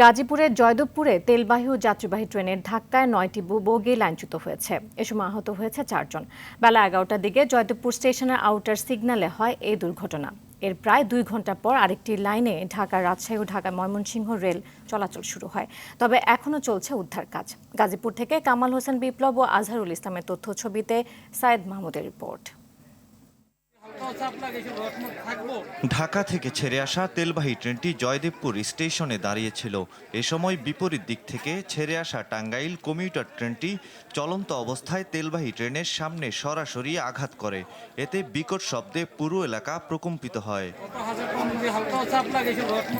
গাজীপুরের জয়দেবপুরে তেলবাহী ও যাত্রীবাহী ট্রেনের ধাক্কায় ৯টি বগি লাইনচ্যুত হয়েছে। এ সময় আহত হয়েছে ৪ জন। বেলা ১১টার দিকে জয়দেবপুর স্টেশনের আউটার সিগন্যালে হয় এই দুর্ঘটনা। এর প্রায় ২ ঘন্টা পর আরেকটি লাইনে ঢাকা রাজশাহী ও ঢাকা ময়মনসিংহ রেল চলাচল শুরু হয়। তবে এখনও চলছে উদ্ধার কাজ। গাজীপুর থেকে কামাল হোসেন বিপ্লব ও আজহারুল ইসলামের তথ্য ছবিতে সায়েদ মাহমুদের রিপোর্ট। ঢাকা থেকে ছেড়ে আসা তেলবাহী ট্রেনটি জয়দেবপুর স্টেশনে দাঁড়িয়েছিল। এ সময় বিপরীত দিক থেকে ছেড়ে আসা টাঙ্গাইল কমিউটার ট্রেনটি চলন্ত অবস্থায় তেলবাহী ট্রেনের সামনে সরাসরি আঘাত করে। এতে বিকট শব্দে পুরো এলাকা প্রকম্পিত হয়।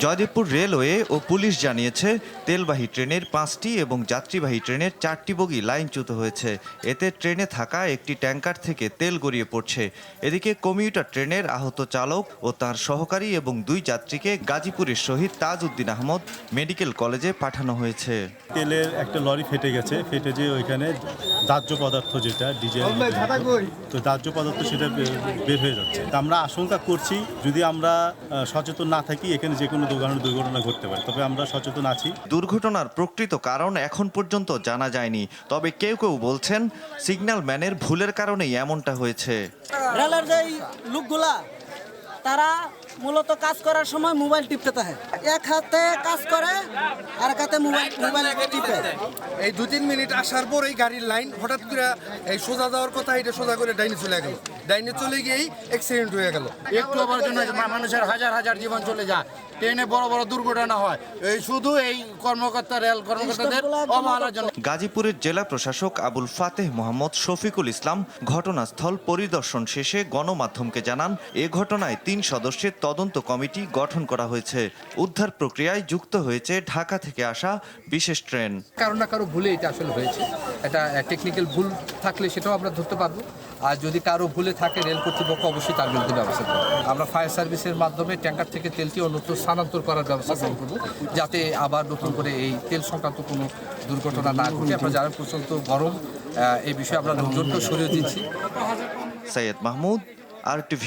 জয়দেবপুর রেলওয়ে ও পুলিশ জানিয়েছে, তেলবাহী ট্রেনের 5টি এবং যাত্রীবাহী ট্রেনের 4টি বগি লাইনচ্যুত হয়েছে। এতে ট্রেনে থাকা একটি ট্যাঙ্কার থেকে তেল গড়িয়ে পড়ছে। এদিকে কমিউটার ট্রেনের আহত চালক ও তার সহকারী এবং 2 যাত্রীকে গাজীপুরের শহীদ তাজউদ্দিন আহমদ মেডিকেল কলেজে পাঠানো হয়েছে। তেলের একটা লরি ফেটে গেছে, ফেটে যে ওইখানে দাহ্য পদার্থ যেটা ডিজেল, তো দাহ্য পদার্থ সেটা বের হয়ে যাচ্ছে। আমরা আশঙ্কা করছি যদি আমরা সচেতন না থাকি এখানে যে কোনো দুর্ঘটনা ঘটতে পারে, তবে আমরা সচেতন আছি। দুর্ঘটনার প্রকৃত কারণ এখন পর্যন্ত জানা যায়নি, তবে কেউ কেউ বলছেন সিগন্যাল ম্যানের ভুলের কারণেই এমনটা হয়েছে। রেলের যে লোকগুলা তারা মূলত কাজ করার সময় মোবাইল টিপতে থাকে, এক হাতে কাজ করে আর এক হাতে মোবাইল টিপে। এই 2-3 মিনিট আসার পর এই গাড়ির লাইন হঠাৎ করে এই সোজা যাওয়ার কথা, এটা সোজা করে ডাইনে চলে গেল। ডাইনে চলে গিয়েই অ্যাক্সিডেন্ট হয়ে গেল। একটু আবার জন্য মানুষের হাজার হাজার জীবন চলে যায়, ট্রেনে বড় বড় দুর্ঘটনা হয় এই শুধু এই রেল কর্মকর্তাদের অবহেলার জন্য। গাজীপুরের জেলা প্রশাসক আবুল ফাতেহ মোহাম্মদ শফিকুল ইসলাম ঘটনাস্থল পরিদর্শন শেষে গণমাধ্যমকে জানান, এ ঘটনায় 3 সদস্যের তদন্ত কমিটি গঠন করা হয়েছে। উদ্ধার প্রক্রিয়ায় যুক্ত হয়েছে ঢাকা থেকে আসা বিশেষ ট্রেন। কারো না কারো ভুলে এটা আসলে হয়েছে। এটা টেকনিক্যাল ভুল থাকলে সেটাও আমরা ধরতে পারবো, আর যদি কারো ভুলে থাকে রেল কর্তৃপক্ষ অবশ্যই তার বিরুদ্ধে ব্যবস্থা করবে। আমরা ফায়ার সার্ভিসের মাধ্যমে ট্যাঙ্কার থেকে তেলটি অন্যত্র স্থানান্তর করার ব্যবস্থা গ্রহণ করবো, যাতে আবার নতুন করে এই তেল সংক্রান্ত কোনো দুর্ঘটনা না ঘটে। আপনারা যারা প্রচণ্ড গরম, এই বিষয়ে আমরা লোকজনকে সরিয়ে দিচ্ছি। সাইয়েদ মাহমুদ, RTV।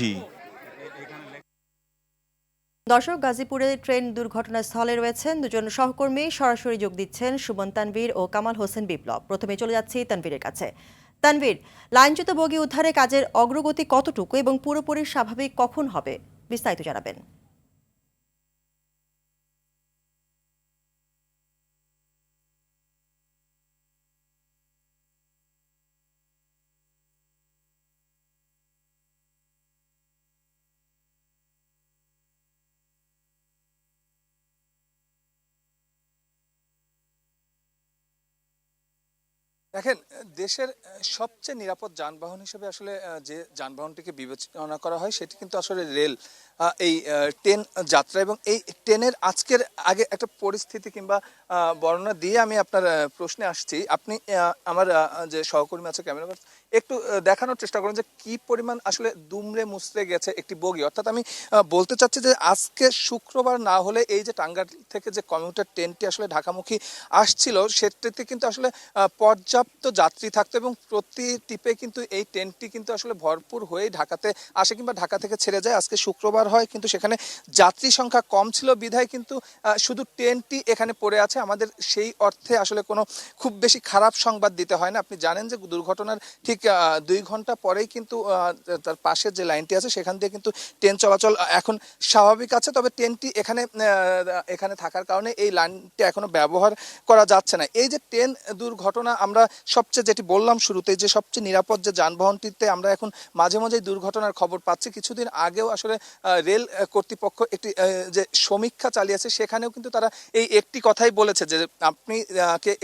দর্শক, গাজীপুরে ট্রেন দুর্ঘটনাস্থলে রয়েছেন 2 জন সহকর্মী, সরাসরি যোগ দিচ্ছেন সুমন তানভীর ও কামাল হোসেন বিপ্লব। প্রথমে চলে যাচ্ছি তানভীরের কাছে। তানভীর, লাইনচ্যুত বগি উদ্ধারে কাজের অগ্রগতি কতটুকু এবং পুরোপুরি স্বাভাবিক কখন হবে, বিস্তারিত জানাবেন। দেখেন, দেশের সবচেয়ে নিরাপদ যানবাহন হিসেবে আসলে যে যানবাহনটিকে বিবেচনা করা হয় সেটি কিন্তু আসলে রেল। এই ট্রেন যাত্রা এবং এই ট্রেনের আজকের আগে একটা পরিস্থিতি কিংবা বর্ণনা দিয়ে আমি আপনার প্রশ্নে আসছি। আপনি আমার যে সহকর্মী আছে ক্যামেরা একটু দেখানোর চেষ্টা করেন যে কি পরিমাণ আসলে দুমড়ে মুচড়ে গেছে একটি বগি। অর্থাৎ আমি বলতে চাচ্ছি যে আজকে শুক্রবার না হলে এই যে টাঙ্গাইল থেকে যে কমিউটার ট্রেনটি আসলে ঢাকামুখী আসছিল সেটিতে কিন্তু আসলে পর্যাপ্ত যাত্রী থাকতো এবং প্রতি টিপে কিন্তু এই ট্রেনটি কিন্তু আসলে ভরপুর হয়ে ঢাকাতে আসে কিংবা ঢাকা থেকে ছেড়ে যায়। আজকে শুক্রবার হয় কিন্তু সেখানে যাত্রী সংখ্যা কম ছিল বিধায় কিন্তু শুধু ট্রেনটি এখানে পড়ে আছে। আমাদের সেই অর্থে আসলে কোনো খুব বেশি খারাপ সংবাদ দিতে হয় না। আপনি জানেন যে দুর্ঘটনার ঠিক 2 ঘন্টা পরেই কিন্তু তার পাশে যে লাইনটি আছে সেখান দিয়ে কিন্তু ট্রেন চলাচল এখন স্বাভাবিক আছে। তবে ট্রেনটি এখানে থাকার কারণে এই লাইনটি এখনো ব্যবহার করা যাচ্ছে না। এই যে ট্রেন দুর্ঘটনা, আমরা সবচেয়ে যেটি বললাম শুরুতে যে সবচেয়ে নিরাপদ যে যানবাহনটিতে আমরা এখন মাঝে মাঝেই দুর্ঘটনার খবর পাচ্ছি। কিছুদিন আগেও আসলে রেল কর্তৃপক্ষ একটি যে সমীক্ষা চালিয়েছে সেখানেও কিন্তু তারা এই একটি কথাই বলেছে যে আপনি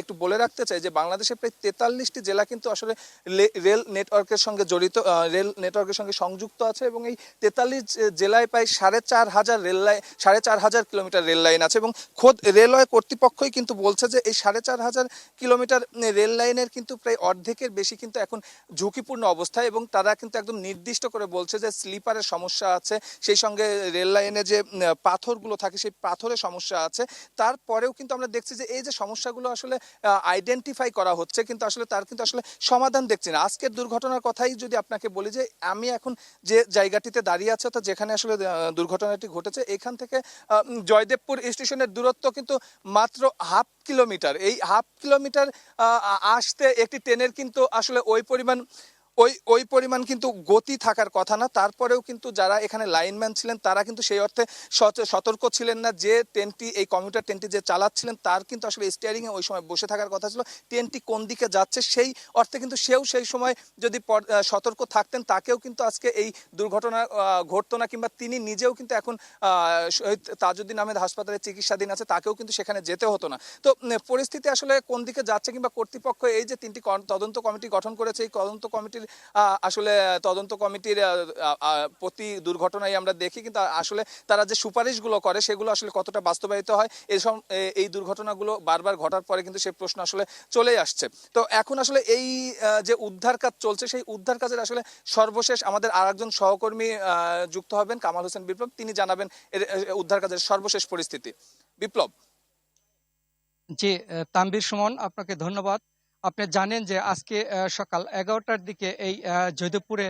একটু বলে রাখতে চাই যে বাংলাদেশে প্রায় 43টি জেলা কিন্তু আসলে রেল নেটওয়ার্কের সঙ্গে জড়িত, রেল নেটওয়ার্কের সঙ্গে সংযুক্ত আছে এবং এই 43 জেলায় প্রায় 4,500 কিলোমিটার রেল লাইন আছে এবং খোদ রেলওয়ে কর্তৃপক্ষই কিন্তু বলছে যে এই 4,500 কিলোমিটার রেল লাইনের কিন্তু প্রায় অর্ধেকের বেশি কিন্তু এখন ঝুঁকিপূর্ণ অবস্থায় এবং তারা কিন্তু একদম নির্দিষ্ট করে বলছে যে স্লিপারের সমস্যা আছে, সেই সঙ্গে রেল লাইনে যে পাথরগুলো থাকে সেই পাথরের সমস্যা আছে। তারপরেও কিন্তু আমরা দেখছি যে এই যে সমস্যাগুলো আসলে আইডেন্টিফাই করা হচ্ছে, কিন্তু আসলে তার কিন্তু আসলে সমাধান দেখছি না। আজকের দুর্ঘটনার কথাই যদি আপনাকে বলি যে আমি এখন যে জায়গাটিতে দাঁড়িয়ে আছে, অর্থাৎ যেখানে আসলে দুর্ঘটনাটি ঘটেছে, এখান থেকে জয়দেবপুর স্টেশনের দূরত্ব কিন্তু মাত্র হাফ কিলোমিটার। এই হাফ কিলোমিটার আসতে একটি ট্রেনের কিন্তু আসলে ওই পরিমাণ কিন্তু গতি থাকার কথা না। তারপরেও কিন্তু যারা এখানে লাইনম্যান ছিলেন তারা কিন্তু সেই অর্থে সতর্ক ছিলেন না যে ট্রেনটি, এই কমিউটার ট্রেনটি যে চালাচ্ছিলেন তার কিন্তু আসলে স্টিয়ারিংয়ে ওই সময় বসে থাকার কথা ছিল। ট্রেনটি কোন দিকে যাচ্ছে সেই অর্থে কিন্তু সেও সেই সময় যদি সতর্ক থাকতেন তাকেও কিন্তু আজকে এই দুর্ঘটনা ঘটতো না, কিংবা তিনি নিজেও কিন্তু এখন শহীদ তাজউদ্দিন আহমেদ হাসপাতালে চিকিৎসাধীন আছে, তাকেও কিন্তু সেখানে যেতে হতো না। তো পরিস্থিতি আসলে কোন দিকে যাচ্ছে, কিংবা কর্তৃপক্ষ এই যে 3টি তদন্ত কমিটি গঠন করেছে, এই তদন্ত কমিটির আসলে তদন্ত কমিটির প্রতি দুর্ঘটনায় আমরা দেখি, কিন্তু আসলে তারা যে সুপারিশগুলো করে সেগুলো আসলে কতটা বাস্তবায়িত হয়, এই দুর্ঘটনাগুলো বারবার ঘটার পরে কিন্তু সেই প্রশ্ন আসলে চলেই আসছে। তো এখন আসলে এই যে উদ্ধার কাজ চলছে, সেই উদ্ধার কাজের আসলে সর্বশেষ আমাদের আরেকজন সহকর্মী যুক্ত হবেন, কামাল হোসেন বিপ্লব, তিনি জানাবেন এর উদ্ধার কাজের সর্বশেষ পরিস্থিতি। বিপ্লব। জি, তানভীর সুমন, আপনাকে ধন্যবাদ। আপনি জানেন যে আজকে সকাল 11টার দিকে এই জয়দেবপুরে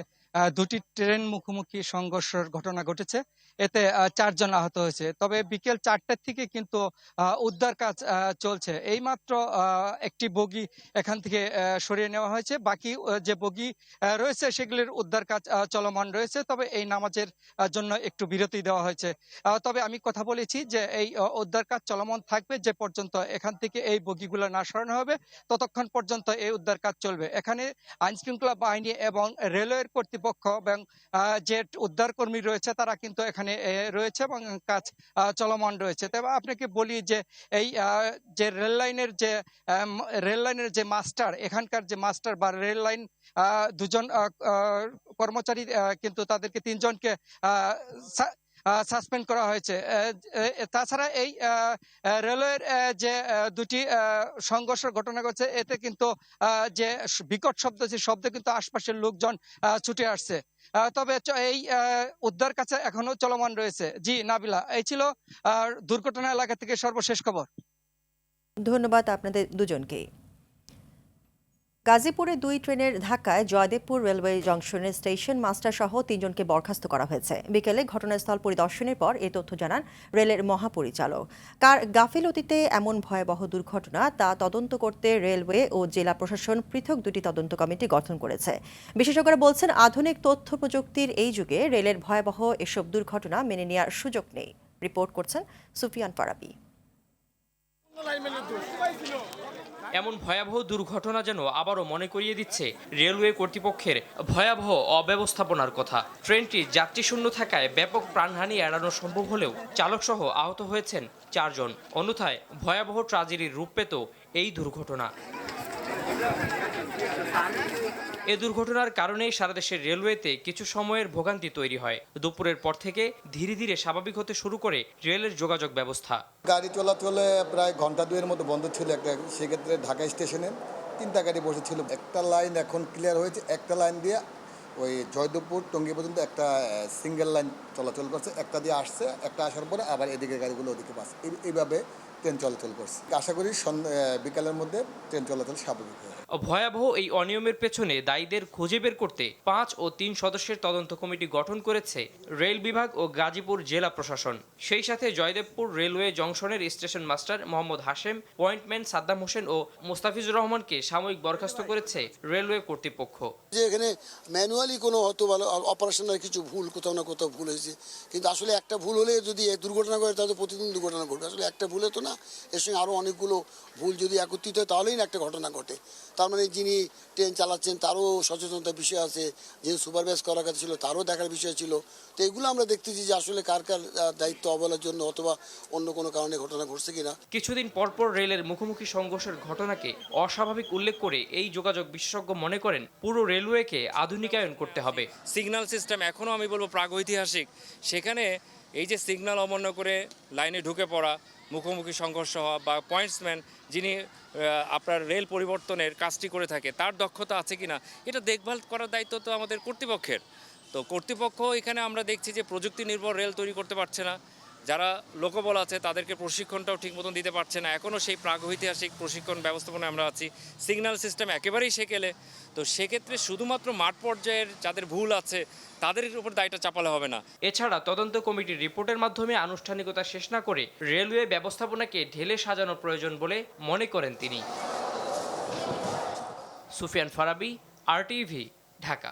দুটি ট্রেন মুখোমুখি সংঘর্ষের ঘটনা ঘটেছে। এতে 4 জন আহত হয়েছে। তবে বিকেল 4টার থেকে কিন্তু উদ্ধার কাজ চলছে। এইমাত্র একটি বগি এখান থেকে সরিয়ে নেওয়া হয়েছে। বাকি যে বগি রয়েছে সেগুলির উদ্ধার কাজ চলমান রয়েছে। তবে এই নামাজের জন্য একটু বিরতি দেওয়া হয়েছে। তবে আমি কথা বলেছি যে এই উদ্ধার কাজ চলমান থাকবে যে পর্যন্ত এখান থেকে এই বগিগুলো না সরানো হবে, ততক্ষণ পর্যন্ত এই উদ্ধার কাজ চলবে। এখানে আইনশৃঙ্খলা বাহিনী এবং রেলওয়ের কর্তৃপক্ষ এবং যে উদ্ধার কর্মী রয়েছে তারা কিন্তু এখানে রয়েছে এবং কাজ চলমান রয়েছে। তবে আপনাকে বলি যে এই যে রেল লাইনের যে মাস্টার, এখানকার যে মাস্টার বা রেল লাইন দুজন কর্মচারী কিন্তু তাদেরকে 3 জনকে সাসপেন্ড করা হয়েছে। তাছাড়া এই রেলওয়ের যে দুটি সংঘর্ষের ঘটনা ঘটছে, এতে কিন্তু যে বিকট শব্দ, যে শব্দ কিন্তু আশপাশের লোকজন ছুটে আসছে। তবে এই উদ্ধার কাছে এখনো চলমান রয়েছে। জি নাবিলা, এই ছিল দুর্ঘটনা এলাকা থেকে সর্বশেষ খবর। ধন্যবাদ আপনাদের দুজনকেই। গাজীপুরে 2 ট্রেনের ধাক্কায় জয়দেবপুর রেলওয়ে জংশনের স্টেশন মাস্টার সহ 3 জনকে বরখাস্ত করা হয়েছে। বিকেলে ঘটনাস্থল পরিদর্শনের পর এই তথ্য জানান রেলের মহাপরিচালক। কার গাফিলতিতে এমন ভয়াবহ দুর্ঘটনা তা তদন্ত করতে রেলওয়ে ও জেলা প্রশাসন পৃথক 2টি তদন্ত কমিটি গঠন করেছে। বিশেষজ্ঞরা বলছেন, আধুনিক তথ্য প্রযুক্তির এই যুগে রেলের ভয়াবহ এসব দুর্ঘটনা মেনে নেওয়ার সুযোগ নেই। রিপোর্ট করছেন সুফিয়ান ফারাবি। এমন ভয়াবহ দুর্ঘটনা যেন আবারও মনে করিয়ে দিচ্ছে রেলওয়ে কর্তৃপক্ষের ভয়াবহ অব্যবস্থাপনার কথা। ট্রেনটি যাত্রীশূন্য থাকায় ব্যাপক প্রাণহানি এড়ানো সম্ভব হলেও চালকসহ আহত হয়েছেন 4 জন। অন্যথায় ভয়াবহ ট্র্যাজেডির রূপ পেত এই দুর্ঘটনা। এ দুর্ঘটনার কারণে সারা দেশের রেলওয়েতে কিছু সময়ের ভোগান্তি তৈরি হয়। দুপুরের পর থেকে ধীরে ধীরে স্বাভাবিক হতে শুরু করে রেলের যোগাযোগ ব্যবস্থা। গাড়ি চলাচলে প্রায় ঘন্টা 2 মতো বন্ধ ছিল একটা, সেক্ষেত্রে ঢাকা স্টেশনে 3টা গাড়ি বসেছিল। একটা লাইন এখন ক্লিয়ার হয়েছে, একটা লাইন দিয়ে ওই জয়দেবপুর টঙ্গী পর্যন্ত একটা সিঙ্গেল লাইন চলাচল করছে, একটা দিয়ে আসছে, একটা আসার পরে আবার এদিকে গাড়িগুলো ওদিকে পাচ্ছে, এইভাবে ট্রেন চলাচল করছে। আশা করি বিকালের মধ্যে ট্রেন চলাচল স্বাভাবিক হবে। ভয়াবহ এই অনিয়মের পেছনে দায়ীদের খুঁজে বের করতে 5 ও 3 সদস্যের তদন্ত কমিটি গঠন করেছে রেল বিভাগ ও গাজীপুর জেলা প্রশাসন। সেই সাথে জয়দেবপুর রেলওয়ে জংশনের station master Mohammad Hashem, pointsman Saddam Hossain ও মোস্তাফিজুর রহমানকে সাময়িক বরখাস্ত করেছে রেলওয়ে কর্তৃপক্ষ। যে এখানে ম্যানুয়ালি কোনো হয়তো ভালো অপারেশনের কিছু ভুল, কোথাও না কোথাও ভুল হয়েছে, কিন্তু আসলে একটা ভুল হলে যদি দুর্ঘটনা ঘটে তাহলে প্রতিদিন দুর্ঘটনা ঘটবে। আসলে একটা ভুলে তো না, এর সঙ্গে আরও অনেকগুলো ভুল যদি একত্রিত হয় তাহলেই না একটা ঘটনা ঘটে। তার মানে যিনি ট্রেন চালাচ্ছেন তারও সচেতনতার বিষয় আছে, যিনি সুপারভাইজ করার কথা ছিল তারও দেখার বিষয় ছিল। তো এগুলো আমরা দেখতেছি যে আসলে কার কার দায়িত্ব অবহেলার জন্য অথবা অন্য কোনো কারণে ঘটনা ঘটছে কিনা। কিছুদিন পরপর রেলের মুখোমুখি সংঘর্ষের ঘটনাকে অস্বাভাবিক উল্লেখ করে এই যোগাযোগ বিশেষজ্ঞ মনে করেন পুরো রেলওয়েকে আধুনিকায়ন করতে হবে। সিগন্যাল সিস্টেম এখনও আমি বলবো প্রাগৈতিহাসিক। সেখানে এই যে সিগন্যাল অমান্য করে লাইনে ঢুকে পড়া, মুখোমুখি সংঘর্ষ হওয়া বা পয়েন্টসম্যান যিনি আপনার রেল পরিবর্তনের কাজটি করে থাকে তার দক্ষতা আছে কিনা এটা দেখভাল করার দায়িত্ব তো আমাদের কর্তৃপক্ষের। তো কর্তৃপক্ষ এখানে আমরা দেখছি যে প্রযুক্তি নির্ভর রেল তৈরি করতে পারছে না, যারা লোকবল আছে তাদেরকে প্রশিক্ষণটাও ঠিক মতন দিতে পারছে না, এখনও সেই প্রাগৈতিহাসিক প্রশিক্ষণ ব্যবস্থাপনায় আমরা আছি। সিগন্যাল সিস্টেম একেবারেই সেকেলে। তো সেক্ষেত্রে শুধুমাত্র মাঠ পর্যায়ের যাদের ভুল আছে তাদের উপর দায়টা চাপালে হবে না। এছাড়া তদন্ত কমিটির রিপোর্টের মাধ্যমে আনুষ্ঠানিকতা শেষ না করে রেলওয়ে ব্যবস্থাপনাকে ঢেলে সাজানোর প্রয়োজন বলে মনে করেন তিনি। সুফিয়ান ফারাবি, আরটিভি, ঢাকা।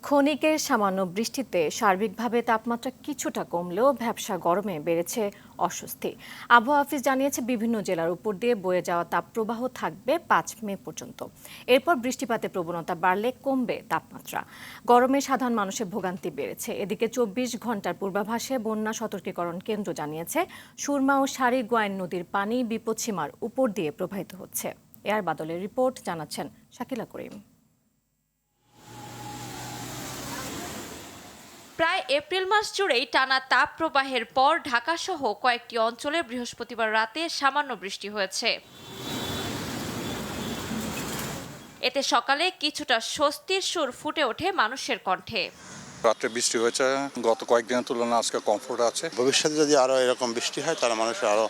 ক্ষণিকের সামান্য বৃষ্টিতে সার্বিকভাবে তাপমাত্রা কিছুটা কমলেও ভ্যাপসা গরমে বেড়েছে অস্বস্তি। আবহাওয়া অফিস জানিয়েছে বিভিন্ন জেলার উপর দিয়ে বয়ে যাওয়া তাপপ্রবাহ থাকবে 5 মে পর্যন্ত। এরপর বৃষ্টিপাতের প্রবণতা বাড়লে কমবে তাপমাত্রা। গরমে সাধারণ মানুষের ভোগান্তি বেড়েছে। এদিকে 24 ঘন্টার পূর্বাভাসে বন্যা সতর্কীকরণ কেন্দ্র জানিয়েছে সুরমা ও সারি-গোয়াইন নদীর পানি বিপদসীমার উপর দিয়ে প্রবাহিত হচ্ছে। এয়ার বাদলের রিপোর্ট জানাচ্ছেন শাকিলা করিম। প্রায় এপ্রিল মাস জুড়েই টানা তাপ প্রবাহের পর ঢাকাসহ কয়েকটি অঞ্চলে বৃহস্পতিবার রাতে সামান্য বৃষ্টি হয়েছে। এতে সকালে কিছুটা স্বস্তির সুর ফুটে ওঠে মানুষের কণ্ঠে। রাত্রে বৃষ্টি হয়েছে, গত কয়েকদিনের তুলনায় আজকে কমফোর্ট আছে। ভবিষ্যতে যদি আরো এরকম বৃষ্টি হয় তাহলে মানুষ আরো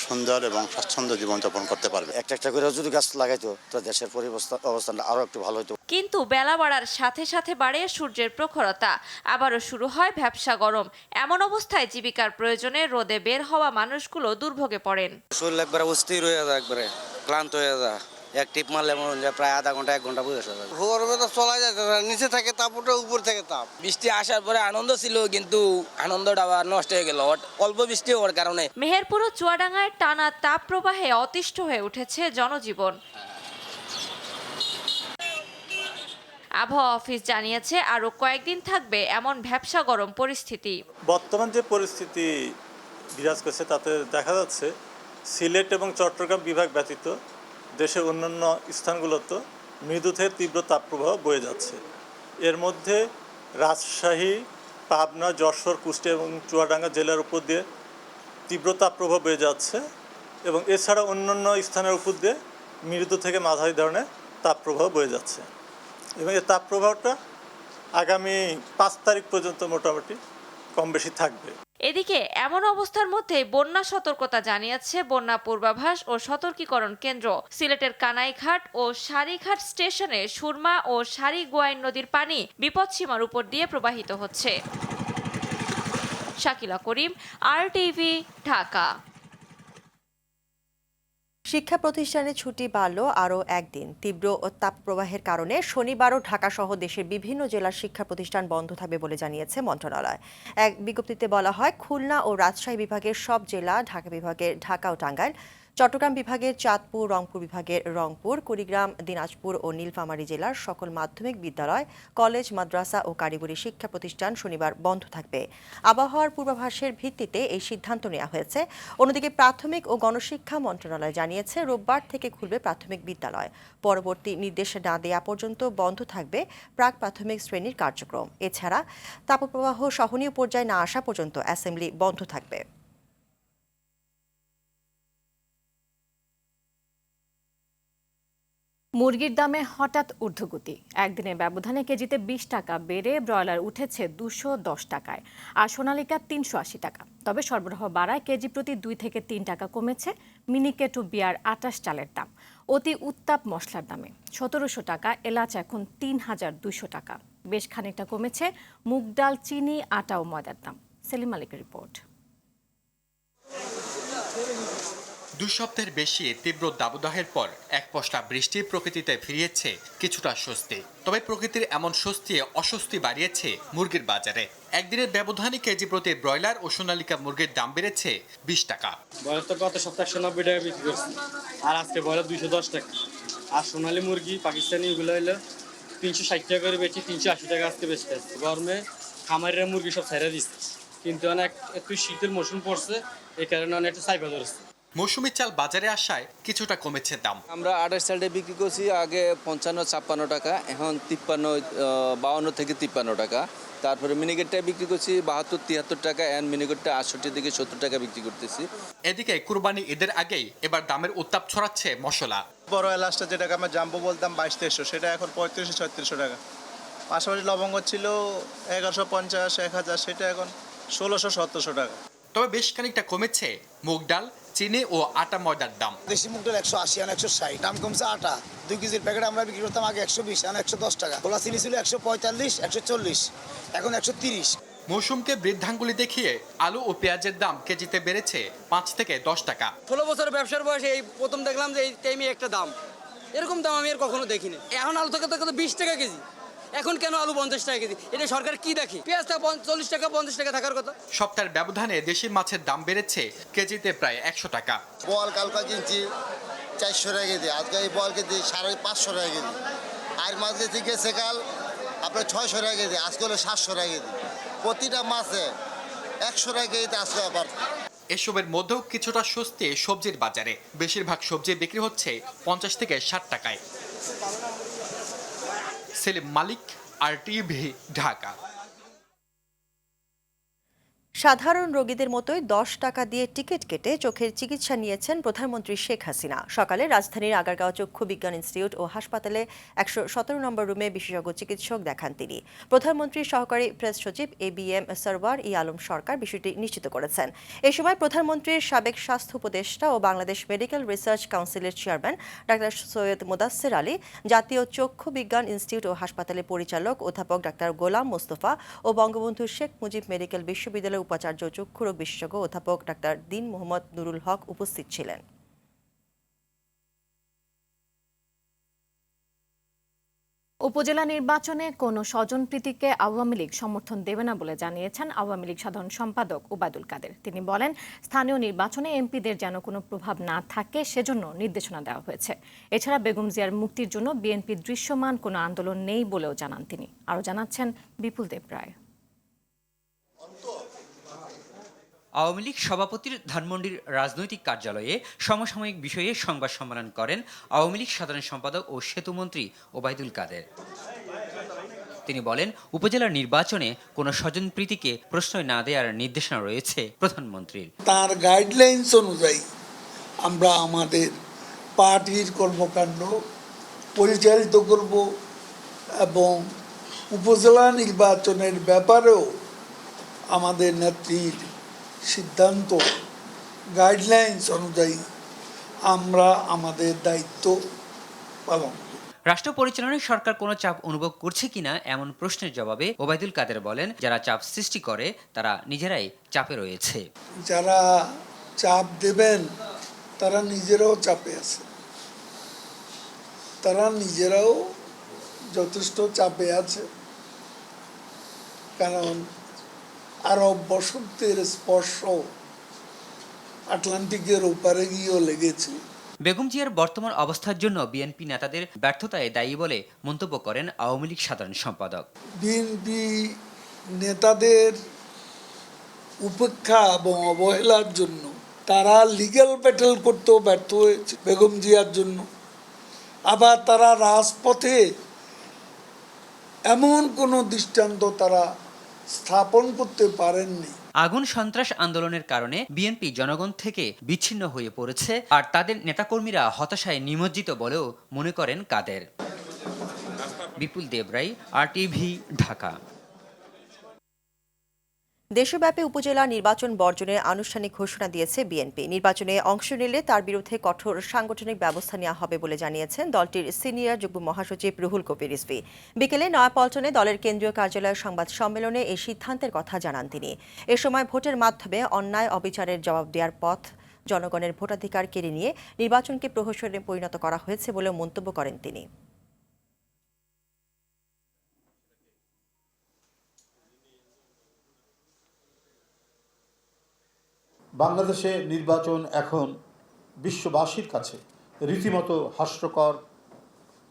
সুন্দর এবং স্বাচ্ছন্দ্য জীবনযাপন করতে পারবে। একটা করে যদি গাছ লাগাইতো তো দেশের অবস্থানটা আরো একটু ভালো হতো। কিন্তু বেলা বাড়ার সাথে সাথে বাড়ে সূর্যের প্রখরতা, আবারও শুরু হয় ভ্যাপসা গরম। এমন অবস্থায় জীবিকার প্রয়োজনে রোদে বের হওয়া মানুষগুলো দুর্ভোগে পড়েন। শরীর একবারে অস্থির হয়ে যায়, একবারে ক্লান্ত হয়ে যায়। এক টিপ মারলে প্রায় আধা ঘন্টা 1 ঘন্টা বসে যায়। গরমে তো চলা যায় না, নিচে থেকে তাপ ওঠে, উপর থেকে তাপ। বৃষ্টি আসার পরে আনন্দ ছিল, কিন্তু আনন্দটা আবার নষ্ট হয়ে গেল অল্প বৃষ্টি হওয়ার কারণে। মেহেরপুর ও চুয়াডাঙ্গায় টানা তাপ প্রবাহে অতিষ্ঠ হয়ে উঠেছে জনজীবন। আবহাওয়া অফিস জানিয়েছে আরো কয়েকদিন থাকবে এমন ভ্যাপসা গরম পরিস্থিতি। বর্তমান যে পরিস্থিতি বিরাজ করছে তাতে দেখা যাচ্ছে সিলেট এবং চট্টগ্রাম বিভাগ ব্যতীত দেশের অন্যান্য স্থানগুলোতে মৃদু থেকে তীব্র তাপপ্রবাহ বয়ে যাচ্ছে। এর মধ্যে রাজশাহী, পাবনা, যশোর, কুষ্টিয়া এবং চুয়াডাঙ্গা জেলার উপর দিয়ে তীব্র তাপপ্রবাহ বয়ে যাচ্ছে এবং এছাড়া অন্যান্য স্থানের উপর দিয়ে মৃদু থেকে মাঝারি ধরনের তাপপ্রবাহ বয়ে যাচ্ছে এবং এই তাপপ্রবাহটা আগামী 5 তারিখ পর্যন্ত মোটামুটি কম বেশি থাকবে। এদিকে এমন অবস্থার মধ্যে বন্যা সতর্কতা জানিয়েছে বন্যা পূর্বাভাস ও সতর্কীকরণ কেন্দ্র। সিলেটের কানাইঘাট ও সারিঘাট স্টেশনে সুরমা ও সারি-গোয়াইন নদীর পানি বিপদসীমার উপর দিয়ে প্রবাহিত হচ্ছে। শাকিলা করিম, আরটিভি, ঢাকা। শিক্ষা প্রতিষ্ঠানে ছুটি বাড়ল আরও একদিন। তীব্র তাপপ্রবাহের কারণে শনিবারও ঢাকাসহ দেশের বিভিন্ন জেলার শিক্ষা প্রতিষ্ঠান বন্ধ থাকবে বলে জানিয়েছে মন্ত্রণালয়। এক বিজ্ঞপ্তিতে বলা হয়, খুলনা ও রাজশাহী বিভাগের সব জেলা, ঢাকা বিভাগের ঢাকা ও টাঙ্গাইল, চট্টগ্রাম বিভাগের চাঁদপুর, রংপুর বিভাগের রংপুর, কুড়িগ্রাম, দিনাজপুর ও নীলফামারী জেলার সকল মাধ্যমিক বিদ্যালয়, কলেজ, মাদ্রাসা ও কারিগরি শিক্ষা প্রতিষ্ঠান শনিবার বন্ধ থাকবে। আবহাওয়ার পূর্বাভাসের ভিত্তিতে এই সিদ্ধান্ত নেওয়া হয়েছে। অন্যদিকে প্রাথমিক ও গণশিক্ষা মন্ত্রণালয় জানিয়েছে, রোববার থেকে খুলবে প্রাথমিক বিদ্যালয়। পরবর্তী নির্দেশ না দেওয়া পর্যন্ত বন্ধ থাকবে প্রাক প্রাথমিক শ্রেণীর কার্যক্রম। এছাড়া তাপপ্রবাহ সহনীয় পর্যায়ে না আসা পর্যন্ত অ্যাসেম্বলি বন্ধ থাকবে। মুরগির দামে হঠাৎ ঊর্ধ্বগতি। একদিনের ব্যবধানে কেজিতে 20 টাকা বেড়ে ব্রয়লার উঠেছে 210 টাকায়, আর সোনালিকা 380 টাকা। তবে সরবরাহ বাড়ায় কেজি প্রতি 2 থেকে 3 টাকা কমেছে মিনিকেট ও বিয়ার 28 চালের দাম। অতি উত্তাপ মশলার দামে 1700 টাকা, এলাচ এখন 3200 টাকা। বেশ খানিকটা কমেছে মুগ ডাল, চিনি, আটা ও ময়দার দাম। সেলিম মালিকের রিপোর্ট। 2 সপ্তাহের বেশি তীব্র দাবদাহের পর এক পশলা বৃষ্টি প্রকৃতিতে ফিরিয়েছে কিছুটা স্বস্তি। তবে প্রকৃতির এমন স্বস্তি অস্বস্তি বাড়িয়েছে মুরগির বাজারে। একদিনের ব্যবধানে কেজি প্রতি ব্রয়লার ও সোনালিকা মুরগির দাম বেড়েছে 20 টাকা। ব্রয়লার তো গত সপ্তাহে 190 টাকা বিক্রি করছি, আর আজকে ব্রয়লার 210 টাকা। আর সোনালী মুরগি পাকিস্তানি এগুলো হলো 360 টাকা করে বেচি, 380 টাকা আজকে বেচতে। গরমে খামারের মুরগি সব ছেড়ে দিচ্ছে, কিন্তু অনেক একটু শীতের মৌসুম পড়ছে, এই কারণে অনেক একটু চাইপা ধরছে। মৌসুমী চাল বাজারে আসায় কিছুটা কমেছে দাম। আমরা 28 সালে বিক্রি করছি আগে 55-56 টাকা, এখন 52 থেকে 53 টাকা। তারপরে মিনিকেটটা বিক্রি করছি 72-73 টাকা, এন্ড মিনিকেটটা 68 থেকে 70 টাকা বিক্রি করতেছি। এদিকে কুরবানি ঈদের আগেই এবার দামের উত্তাপ ছড়াচ্ছে মশলা। বড় এলাচটা যেটাকে আমরা জাম্বো বলতাম 2200-2300, সেটা এখন 3500-3600 টাকা। পাশাপাশি লবঙ্গ ছিল 1150-1000, সেটা এখন 1600-1700 টাকা। তবে বেশ খানিকটা কমেছে মুগ ডাল, চিনি ও আটা ময়দার দাম। দেশি মুগ ডাল 180 আর 160, দাম কমছে আটা। 2 কেজির প্যাকেট আমরা বিক্রি করতাম আগে 120 আর 110 টাকা। খোলা চিনি ছিল 145-140, এখন 130। মৌসুমকে বৃদ্ধাঙ্গুলি দেখিয়ে আলু ও পেঁয়াজের দাম কেজিতে বেড়েছে 5 থেকে 10 টাকা। 16 বছর ব্যবসার বয়সে এই প্রথম দেখলাম যে এই টাইমে একটা দাম, এরকম দাম আমি আর কখনো দেখিনি। এখন আলু থেকে 20 টাকা কেজি, এখন কেন আলু 50 টাকা কেজি? এটা সরকার কি দেখে? পেঁয়াজটা 40 টাকা 50 টাকা থাকার কথা। সপ্তাহের ব্যবধানে দেশি মাছের দাম বেড়েছে কেজিতে প্রায় 100 টাকা। বল কালকা কিনছি 400 টাকা কেজি, আজকে এই বল কেজি 550 টাকা কেজি। আর মাছ কেজি গেছে কাল আপনার 600 টাকা কেজি, আজকে হলো 700 টাকা কেজি। প্রতিটা মাছে 100 টাকা কেজিতে আজকে আবার। এসবের মধ্যেও কিছুটা স্বস্তি সবজির বাজারে। বেশিরভাগ সবজি বিক্রি হচ্ছে 50 থেকে 60 টাকায়। সেলিম মালিক, RTV, ঢাকা। সাধারণ রোগীদের মতোই 10 টাকা দিয়ে টিকিট কেটে চোখের চিকিৎসা নিয়েছেন প্রধানমন্ত্রী শেখ হাসিনা। সকালে রাজধানীর আগারগাঁও চক্ষু বিজ্ঞান ইনস্টিটিউট ও হাসপাতালে 117 নম্বর রুমে বিশেষজ্ঞ চিকিৎসক দেখান তিনি। প্রধানমন্ত্রীর সহকারী প্রেস সচিব ABM সরওয়ার আলম সরকার বিষয়টি নিশ্চিত করেছেন। এ সময় প্রধানমন্ত্রীর সাবেক স্বাস্থ্য উপদেষ্টা ও বাংলাদেশ মেডিকেল রিসার্চ কাউন্সিলের চেয়ারম্যান ডাক্তার সৈয়দ মোদাচ্ছের আলী, জাতীয় চক্ষু বিজ্ঞান ইনস্টিটিউট ও হাসপাতালের পরিচালক অধ্যাপক ডাক্তার গোলাম মোস্তফা ও বঙ্গবন্ধু শেখ মুজিব মেডিকেল বিশ্ববিদ্যালয়ের উপাচার্য চক্ষুরোগ বিশেষজ্ঞ অধ্যাপক ডাক্তার দিন মোহাম্মদ নুরুল হক উপস্থিত ছিলেন। উপজেলা নির্বাচনে কোনো স্বজনপ্রীতিকে আওয়ামী লীগ সমর্থন দেবে না বলে জানিয়েছেন আওয়ামী লীগ সাধারণ সম্পাদক ওবায়দুল কাদের। তিনি বলেন, স্থানীয় নির্বাচনে এমপিদের যেন কোনো প্রভাব না থাকে সেজন্য নির্দেশনা দেওয়া হয়েছে। এছাড়া বেগম জিয়ার মুক্তির জন্য বিএনপির দৃশ্যমান কোনো আন্দোলন নেই বলেও জানান তিনি। আরও জানাচ্ছেন বিপুল দেব রায়। আওয়ামী লীগ সভাপতির ধানমন্ডির রাজনৈতিক কার্যালয়ে সমসাময়িক বিষয়ে সংবাদ সম্মেলন করেন আওয়ামী লীগ সাধারণ সম্পাদক ও সেতুমন্ত্রী ওবায়দুল কাদের। তিনি বলেন, উপজেলার নির্বাচনে কোনো স্বজনপ্রীতিকে প্রশ্রয় না দেওয়ার নির্দেশনা রয়েছে প্রধানমন্ত্রীর। তার গাইডলাইন্স অনুযায়ী আমরা আমাদের পার্টির কর্মকাণ্ড পরিচালিত করব এবং উপজেলা নির্বাচনের ব্যাপারেও আমাদের নেত্রীর সিদ্ধান্ত গাইডলাইন্স অনুযায়ী আমরা আমাদের দায়িত্ব পালন করব। রাষ্ট্র পরিচালনায় সরকার কোনো চাপ অনুভব করছে কিনা এমন প্রশ্নের জবাবে ওবায়দুল কাদের বলেন, যারা চাপ সৃষ্টি করে তারা নিজেরাই চাপে রয়েছে। যারা চাপ দেবেন তারা নিজেরাও চাপে আছে, তারা নিজেরাও যথেষ্ট চাপে আছে। কারণ আরব বসন্তের স্পর্শ আটলান্টিকের ওপারে গিয়েও লেগেছে। বেগম জিয়ার বর্তমান অবস্থার জন্য বিএনপি নেতাদের ব্যর্থতায় দায়ী বলে মন্তব্য করেন আওয়ামী লীগ সাধারণ সম্পাদক। বিএনপি নেতাদের উপেক্ষা এবং অবহেলার জন্য তারা লিগ্যাল ব্যাটেল করতেও ব্যর্থ হয়েছে বেগম জিয়ার জন্য। আবার তারা রাজপথে এমন কোনো দৃষ্টান্ত তারা স্থাপন করতে পারেননি। আগুন সন্ত্রাস আন্দোলনের কারণে বিএনপি জনগণ থেকে বিচ্ছিন্ন হয়ে পড়েছে আর তাদের নেতাকর্মীরা হতাশায় নিমজ্জিত বলেও মনে করেন কাদের। বিপুল দেবরাই, RTV, ঢাকা। দেশব্যাপী উপজেলা নির্বাচন বর্জনের আনুষ্ঠানিক ঘোষণা দিয়েছে বিএনপি। নির্বাচনে অংশ নিলে তার বিরুদ্ধে কঠোর সাংগঠনিক ব্যবস্থা নেওয়া হবে বলে জানিয়েছেন দলটির সিনিয়র যুগ্ম মহাসচিব রুহুল কবির রিজভী। বিকেলে নয়াপল্টনে দলের কেন্দ্রীয় কার্যালয়ের সংবাদ সম্মেলনে এই সিদ্ধান্তের কথা জানান তিনি। এ সময় ভোটের মাধ্যমে অন্যায় অবিচারের জবাব দেওয়ার পথ জনগণের ভোটাধিকার কেড়ে নিয়ে নির্বাচনকে প্রহসনে পরিণত করা হয়েছে বলে মন্তব্য করেন তিনি। বাংলাদেশে নির্বাচন এখন বিশ্ববাসীর কাছে রীতিমতো হাস্যকর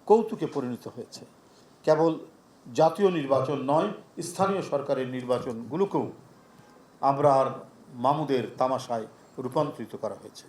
কৌতুকে পরিণত হয়েছে। কেবল জাতীয় নির্বাচন নয়, স্থানীয় সরকারের নির্বাচনগুলোকেও আমরা আর মামুদের তামাশায় রূপান্তরিত করা হয়েছে।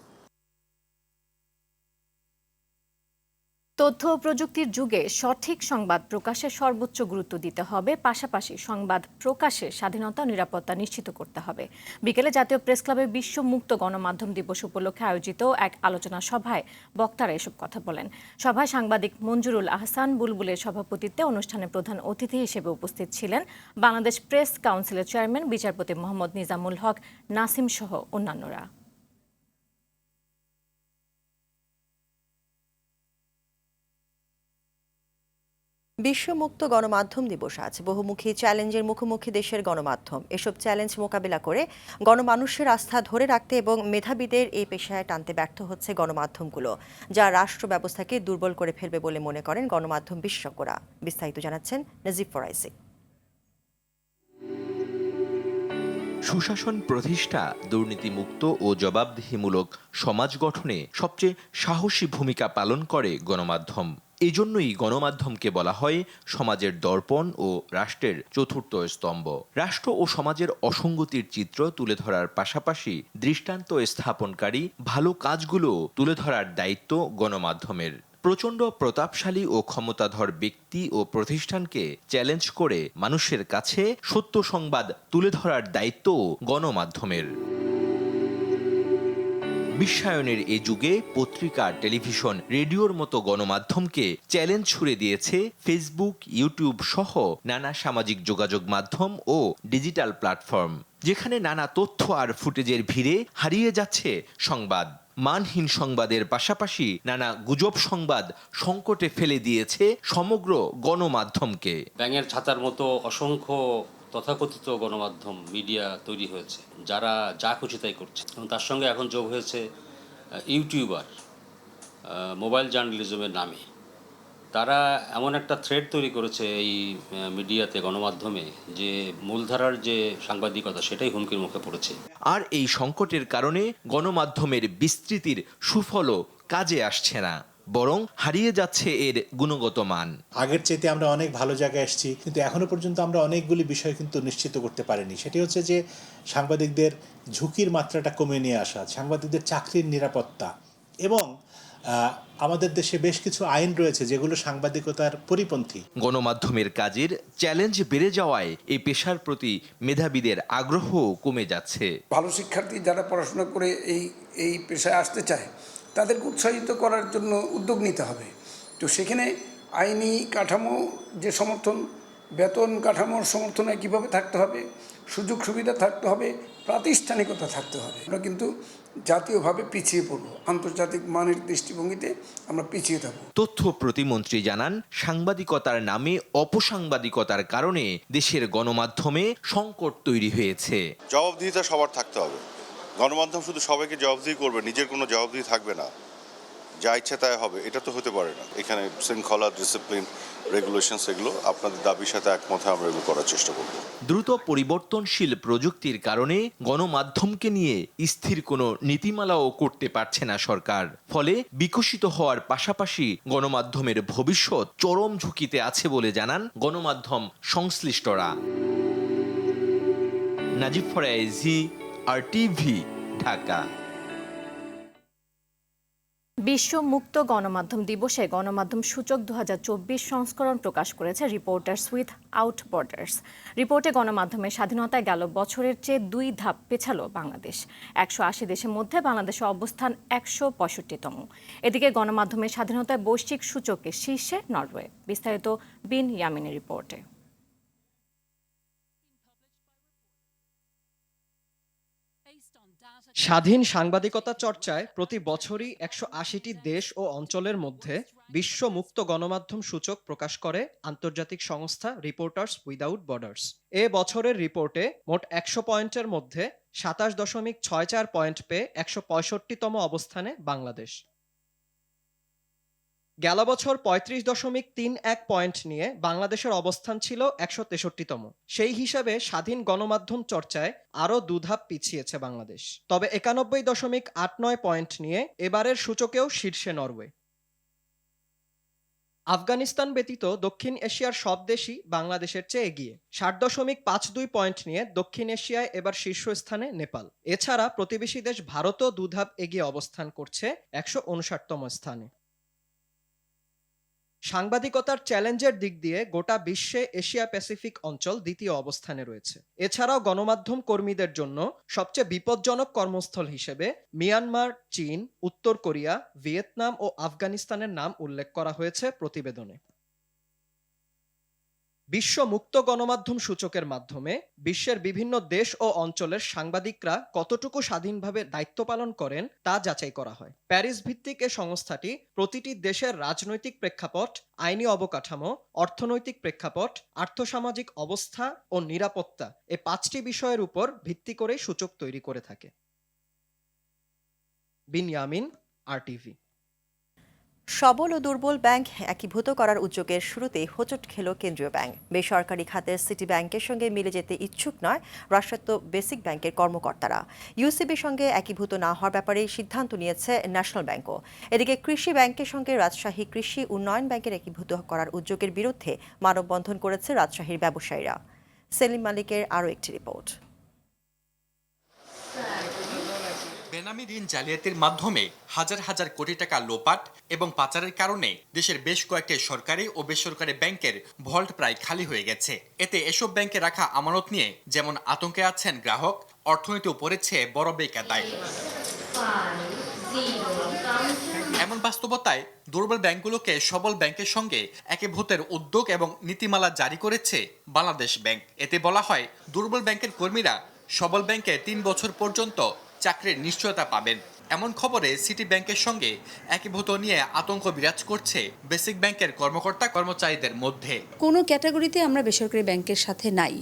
তথ্য ও প্রযুক্তির যুগে সঠিক সংবাদ প্রকাশে সর্বোচ্চ গুরুত্ব দিতে হবে, পাশাপাশি সংবাদ প্রকাশের স্বাধীনতা ও নিরাপত্তা নিশ্চিত করতে হবে। বিকেলে জাতীয় প্রেস ক্লাবে বিশ্ব মুক্ত গণমাধ্যম দিবস উপলক্ষে আয়োজিত এক আলোচনা সভায় বক্তারা এসব কথা বলেন। সভায় সাংবাদিক মঞ্জুরুল আহসান বুলবুলের সভাপতিত্বে অনুষ্ঠানে প্রধান অতিথি হিসেবে উপস্থিত ছিলেন বাংলাদেশ প্রেস কাউন্সিলের চেয়ারম্যান বিচারপতি মোহাম্মদ নিজামুল হক নাসিম সহ অন্যান্যরা। বিশ্ব মুক্ত গণমাধ্যম দিবস আজ। বহুমুখী চ্যালেঞ্জের মুখোমুখি দেশের গণমাধ্যম। এসব চ্যালেঞ্জ মোকাবিলা করে গণমানুষের আস্থা ধরে রাখতে এবং মেধাবীদের এই পেশায় টানতে ব্যর্থ হচ্ছে গণমাধ্যমগুলো, যা রাষ্ট্র ব্যবস্থাকে দুর্বল করে ফেলবে বলে মনে করেন গণমাধ্যম বিশেষজ্ঞরা। বিস্তারিত জানাচ্ছেন নাজিব ফরাইসি। সুশাসন প্রতিষ্ঠা, দুর্নীতিমুক্ত ও জবাবদিহিমূলক সমাজ গঠনে সবচেয়ে সাহসী ভূমিকা পালন করে গণমাধ্যম। এজন্যই গণমাধ্যমকে বলা হয় সমাজের দর্পণ ও রাষ্ট্রের চতুর্থ স্তম্ভ। রাষ্ট্র ও সমাজের অসঙ্গতির চিত্র তুলে ধরার পাশাপাশি দৃষ্টান্ত স্থাপনকারী ভালো কাজগুলো তুলে ধরার দায়িত্ব গণমাধ্যমের। প্রচণ্ড প্রতাপশালী ও ক্ষমতাধর ব্যক্তি ও প্রতিষ্ঠানকে চ্যালেঞ্জ করে মানুষের কাছে সত্য সংবাদ তুলে ধরার দায়িত্ব গণমাধ্যমের। বিশ্বায়নের এ যুগে পত্রিকা, টেলিভিশন, রেডিওর মতো গণমাধ্যমকে চ্যালেঞ্জ ছুড়ে দিয়েছে ফেসবুক, ইউটিউব সহ নানা সামাজিক যোগাযোগ মাধ্যম ও ডিজিটাল প্ল্যাটফর্ম, যেখানে নানা তথ্য আর ফুটেজের ভিড়ে হারিয়ে যাচ্ছে সংবাদ। মানহীন সংবাদের পাশাপাশি নানা গুজব সংবাদ সংকটে ফেলে দিয়েছে সমগ্র গণমাধ্যমকে। ব্যাঙের ছাতার মতো অসংখ্য তথাকথিত গণমাধ্যম মিডিয়া তৈরি হয়েছে, যারা যা খুশি তাই করছে। এবং তার সঙ্গে এখন যোগ হয়েছে ইউটিউবার, মোবাইল জার্নালিজমের নামে। তারা এমন একটা থ্রেড তৈরি করেছে এই মিডিয়াতে, গণমাধ্যমে, যে মূলধারার যে সাংবাদিকতা সেটাই হুমকির মুখে পড়েছে। আর এই সংকটের কারণে গণমাধ্যমের বিস্তৃতির সুফলও কাজে আসছে না, বরং হারিয়ে যাচ্ছে এর গুণগত মান। আগের চাইতে আমরা অনেক ভালো জায়গায় এসেছি, কিন্তু এখনো পর্যন্ত আমরা অনেকগুলি বিষয় কিন্তু নিশ্চিত করতে পারিনি। সেটি হচ্ছে যে সাংবাদিকদের ঝুঁকির মাত্রাটা কমে নিয়ে আসা, সাংবাদিকদের চাকরির নিরাপত্তা, এবং আমাদের দেশে বেশ কিছু আইন রয়েছে যেগুলো সাংবাদিকতার পরিপন্থী। গণমাধ্যমের কাজের চ্যালেঞ্জ বেড়ে যাওয়ায় এই পেশার প্রতি মেধাবীদের আগ্রহ কমে যাচ্ছে। ভালো শিক্ষার্থী যারা পড়াশোনা করে এই পেশায় আসতে চায় তাদেরকে উৎসাহিত করার জন্য উদ্যোগ নিতে হবে। তো সেখানে আইনি কাঠামো যে সমর্থন, বেতন কাঠামোর সমর্থনে কীভাবে থাকতে হবে, সুযোগ সুবিধা থাকতে হবে, প্রাতিষ্ঠানিকতা থাকতে হবে। আমরা কিন্তু জাতীয়ভাবে পিছিয়ে পড়ব, আন্তর্জাতিক মানের দৃষ্টিভঙ্গিতে আমরা পিছিয়ে থাকব। তথ্য প্রতিমন্ত্রী জানান, সাংবাদিকতার নামে অপসাংবাদিকতার কারণে দেশের গণমাধ্যমে সংকট তৈরি হয়েছে। জবাবদিহিতা সবার থাকতে হবে। গণমাধ্যম শুধু সবাইকে জবাবদিহি করবে, নিজের কোনো জবাবদিহি থাকবে না, যা ইচ্ছা তাই হবে, এটা তো হতে পারে না। এখানে শৃঙ্খলা, ডিসিপ্লিন, রেগুলেশনস, এগুলো আপনাদের দাবির সাথে একমত আমরা এগুলো করার চেষ্টা করব। দ্রুত পরিবর্তনশীল প্রযুক্তির কারণে গণমাধ্যমকে নিয়ে স্থির কোনো নীতিমালাও করতে পারছে না সরকার। ফলে বিকশিত হওয়ার পাশাপাশি গণমাধ্যমের ভবিষ্যৎ চরম ঝুঁকিতে আছে বলে জানান গণমাধ্যম সংশ্লিষ্টরা। নাজিব ফরাইজি, RTV, ঢাকা। বিশ্ব মুক্ত গণমাধ্যম দিবসে গণমাধ্যম সূচক 2024 সংস্করণ প্রকাশ করেছে রিপোর্টার্স উইথআউট বর্ডার্স। রিপোর্টে গণমাধ্যমের স্বাধীনতায় গেল বছরের চেয়ে 2 ধাপ পেছালো বাংলাদেশ। 180 দেশের মধ্যে বাংলাদেশের অবস্থান 165তম। এদিকে গণমাধ্যমের স্বাধীনতায় বৈশ্বিক সূচকে শীর্ষে নরওয়ে। বিস্তারিত বিন ইয়ামিনের রিপোর্টে। স্বাধীন সাংবাদিকতা চর্চায় প্রতি বছরই 180টি দেশ ও অঞ্চলের মধ্যে বিশ্ব মুক্ত গণমাধ্যম সূচক প্রকাশ করে আন্তর্জাতিক সংস্থা রিপোর্টার্স উইদাউট বর্ডার্স। এ বছরের রিপোর্টে মোট 100 পয়েন্টের মধ্যে 27.64 পয়েন্ট পেয়ে 165তম অবস্থানে বাংলাদেশ। গেল বছর 35.31 পয়েন্ট নিয়ে বাংলাদেশের অবস্থান ছিল 163তম। সেই হিসাবে স্বাধীন গণমাধ্যম চর্চায় আরও 2 ধাপ পিছিয়েছে বাংলাদেশ। তবে 91.89 পয়েন্ট নিয়ে এবারের সূচকেও শীর্ষে নরওয়ে। আফগানিস্তান ব্যতীত দক্ষিণ এশিয়ার সব দেশই বাংলাদেশের চেয়ে এগিয়ে। 60.52 পয়েন্ট নিয়ে দক্ষিণ এশিয়ায় এবার শীর্ষস্থানে নেপাল। এছাড়া প্রতিবেশী দেশ ভারতও 2 ধাপ এগিয়ে অবস্থান করছে 159তম স্থানে। সাংবাদিকতার চ্যালেঞ্জের দিক দিয়ে গোটা বিশ্বে এশিয়া প্যাসিফিক অঞ্চল দ্বিতীয় অবস্থানে রয়েছে। এছাড়াও গণমাধ্যম কর্মীদের জন্য সবচেয়ে বিপজ্জনক কর্মস্থল হিসেবে মিয়ানমার, চীন, উত্তর কোরিয়া, ভিয়েতনাম ও আফগানিস্তানের নাম উল্লেখ করা হয়েছে প্রতিবেদনে। বিশ্ব মুক্ত গণমাধ্যম সূচকের মাধ্যমে বিশ্বের বিভিন্ন দেশ ও অঞ্চলের সাংবাদিকরা কতটুকু স্বাধীনভাবে দায়িত্ব পালন করেন তা যাচাই করা হয়। প্যারিস ভিত্তিক এ সংস্থাটি প্রতিটি দেশের রাজনৈতিক প্রেক্ষাপট, আইনি অবকাঠামো, অর্থনৈতিক প্রেক্ষাপট, আর্থসামাজিক অবস্থা ও নিরাপত্তা এ 5টি বিষয়ের উপর ভিত্তি করে সূচক তৈরি করে থাকে। বিনয়ামিন, RTV। সবল ও দুর্বল ব্যাংক একীভূত করার উদ্যোগের শুরুতেই হোঁচট খেল কেন্দ্রীয় ব্যাংক। বেসরকারি খাতের সিটি ব্যাংকের সঙ্গে মিলে যেতে ইচ্ছুক নয় রাষ্ট্রায়ত্ত বেসিক ব্যাংকের কর্মকর্তারা। ইউসিবির সঙ্গে একীভূত না হওয়ার ব্যাপারে সিদ্ধান্ত নিয়েছে ন্যাশনাল ব্যাংকও। এদিকে কৃষি ব্যাংকের সঙ্গে রাজশাহী কৃষি উন্নয়ন ব্যাংকের একীভূত করার উদ্যোগের বিরুদ্ধে মানববন্ধন করেছে রাজশাহীর ব্যবসায়ীরা। সেলিম মালিকের আরও একটি রিপোর্ট। বেনামি ঋণ জালিয়াতির মাধ্যমে হাজার হাজার কোটি টাকা লোপাট এবং পাচারের কারণে দেশের বেশ কয়েকটি সরকারি ও বেসরকারি ব্যাংকের ভল্ট প্রায় খালি হয়ে গেছে। এতে এসব ব্যাংকে রাখা আমানত নিয়ে যেমন আতঙ্কে আছেন গ্রাহক, অর্থনীতিও পড়েছে বড় বেকায়দায়। এমন বাস্তবতায় দুর্বল ব্যাংকগুলোকে সবল ব্যাংকের সঙ্গে একীভূতের উদ্যোগ এবং নীতিমালা জারি করেছে বাংলাদেশ ব্যাংক। এতে বলা হয় দুর্বল ব্যাংকের কর্মীরা সবল ব্যাংকে 3 বছর পর্যন্ত চাকরির নিশ্চয়তা পাবেন। এমন খবরে সিটি ব্যাংকের সঙ্গে একীভূত নিয়ে আতঙ্ক বিরাজ করছে বেসিক ব্যাংকের কর্মকর্তা কর্মচারীদের মধ্যে। কোনো ক্যাটাগরিতে আমরা বেসরকারি ব্যাংকের সাথে নাই,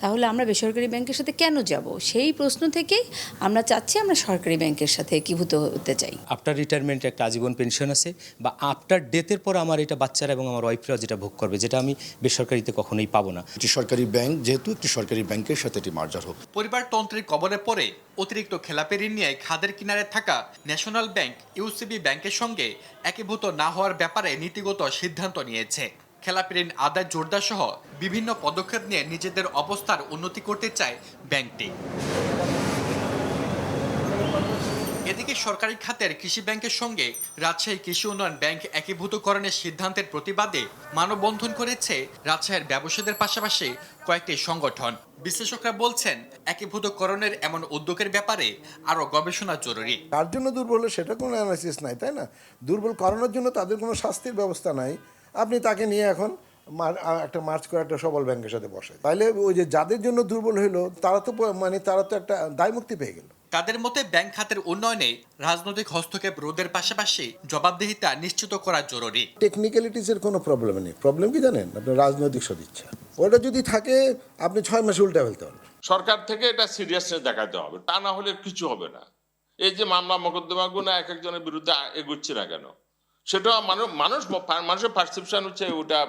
তাহলে আমরা বেসরকারি ব্যাংকের সাথে কেন যাব? সেই প্রশ্ন থেকেই আমরা চাচ্ছি আমরা সরকারি ব্যাংকের সাথে একীভূত হতে চাই। আফটার রিটায়ারমেন্টে একটা আজীবন পেনশন আছে, বা আফটার ডেথের পর আমার এটা বাচ্চারা এবং আমার ওয়াইফরা যেটা ভোগ করবে, যেটা আমি বেসরকারিতে কখনোই পাবো না। একটি সরকারি ব্যাংক যেহেতু একটি সরকারি ব্যাংকের সাথে এটি মার্জার হোক। পরিবারতন্ত্রের কবলে পড়ে অতিরিক্ত খেলাপি ঋণ নিয়ে খাদের কিনারে থাকা ন্যাশনাল ব্যাংক ইউসিবি ব্যাংকের সঙ্গে একীভূত না হওয়ার ব্যাপারে নীতিগত সিদ্ধান্ত নিয়েছে। খেলাপি ঋণ আদায় জোরদার সহ বিভিন্ন পদক্ষেপ নিয়ে নিজেদের অবস্থার উন্নতি করতে চায় ব্যাংকটি। এদিকে সরকারি খাতের কৃষি ব্যাংকের সঙ্গে রাজশাহী কৃষি উন্নয়ন ব্যাংক একীভূতকরণের সিদ্ধান্তের প্রতিবাদে মানববন্ধন করেছে রাজশাহীর ব্যবসায়ীদের পাশাপাশি কয়েকটি সংগঠন। বিশ্লেষকরা বলছেন একীভূতকরণের এমন উদ্যোগের ব্যাপারে আরো গবেষণা জরুরি। তার জন্য দুর্বল সেটা কোনো অ্যানালাইসিস নাই, তাই না? দুর্বল করানোর জন্য তাদের কোনো শাস্তির ব্যবস্থা নাই। আপনি তাকে নিয়ে এখন একটা মার্চ করে একটা সবল ব্যাংকের সাথে বসে, তাইলে ওই যে যাদের জন্য দুর্বল হইলো তারা তো একটা দায়মুক্তি পেয়ে গেল। তাদের মতে ব্যাংক খাতের উন্নয়নে রাজনৈতিক হস্তক্ষেপ রোধের পাশাপাশি জবাবদিহিতা নিশ্চিত করা জরুরি। টেকনিক্যালিটিসের কোনো প্রবলেম নেই। প্রবলেম কি জানেন? আপনার রাজনৈতিক সদিচ্ছা, ওটা যদি থাকে আপনি 6 মাসে উল্টা ফেলতে পারবেন। সরকার থেকে এটা সিরিয়াসনেস দেখাতে হবে, তা না হলে কিছু হবে না। এই যে মামলা মোকদ্দমাগুলো এক একজনের বিরুদ্ধে এগুচ্ছে না কেন, সেটা মানুষের পারসেপশন হচ্ছে ওটা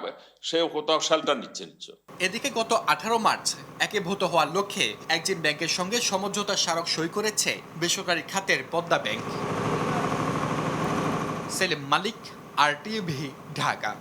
সে কোথাও শেল্টার নিচ্ছে। এদিকে গত 18 মার্চ একীভূত হওয়ার লক্ষ্যে এক্সিম ব্যাংকের সঙ্গে সমঝোতা স্মারক সই করেছে বেসরকারি খাতের পদ্মা ব্যাংক। সেলিম মালিক, RTV, ঢাকা।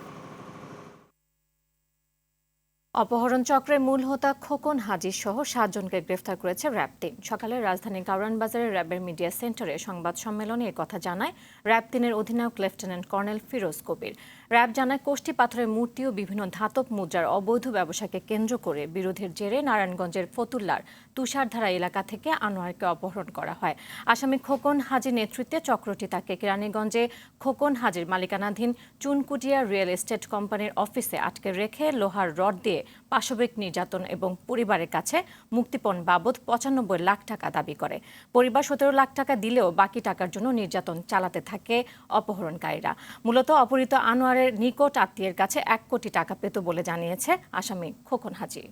অপহরণ চক্রের মূল হোতা খোকন হাজি সহ 7 জনকে গ্রেফতার করেছে র্যাব 3। সকালে রাজধানীর কারওয়ান বাজারের র্যাবের মিডিয়া সেন্টারে সংবাদ সম্মেলনে একথা জানায় র্যাব 3-এর অধিনায়ক লেফটেন্যান্ট কর্নেল ফিরোজ কবির। র্যাব জানায় কোষ্ঠী পাথরের মূর্তি ও বিভিন্ন ধাতব মুদ্রার অবৈধ ব্যবসাকে কেন্দ্র করে বিরোধের জেরে নারায়ণগঞ্জের ফতুল্লার তুষারধারা এলাকা থেকে আনোয়ারকে অপহরণ করা হয়। আসামি খোকন হাজির নেতৃত্বে চক্রটি তাকে কেরানীগঞ্জে খোকন হাজির মালিকানাধীন চুনকুটিয়া রিয়েল এস্টেট কোম্পানির অফিসে আটকে রেখে লোহার রড দিয়ে পাশবিক নির্যাতন এবং পরিবারের কাছে মুক্তিপণ বাবদ 95 লাখ টাকা দাবি করে। পরিবার 17 লাখ টাকা দিলেও বাকি টাকার জন্য নির্যাতন চালাতে থাকে অপহরণকারীরা। মূলত অপহৃত আনোয়ারের নিকট আত্মীয়ের কাছে 1 কোটি টাকা পেত বলে জানিয়েছে আসামি খোকন হাজি।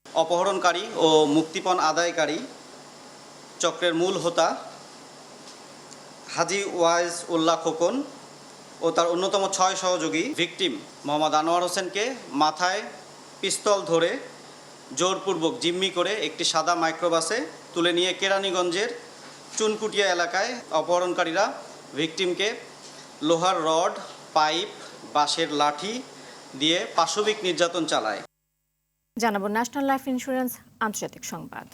অপহরণকারী ও মুক্তিপণ আদায়কারী চক্রের মূল হোতা হাজি ওয়াইজ উল্লাহ খোকন ও তার অন্যতম 6 সহযোগী ভিকটিম মোহাম্মদ আনোয়ার হোসেনকে মাথায় পিস্তল ধরে জোরপূর্বক জিম্মি করে একটি সাদা মাইক্রোবাসে তুলে নিয়ে কেরানীগঞ্জের চুনকুটিয়া এলাকায় অপহরণকারীরা ভিকটিমকে লোহার রড, পাইপ, বাঁশের লাঠি দিয়ে পাশবিক নির্যাতন চালায়। জানাবো ন্যাশনাল লাইফ ইন্স্যুরেন্স আন্তর্জাতিক সংবাদ।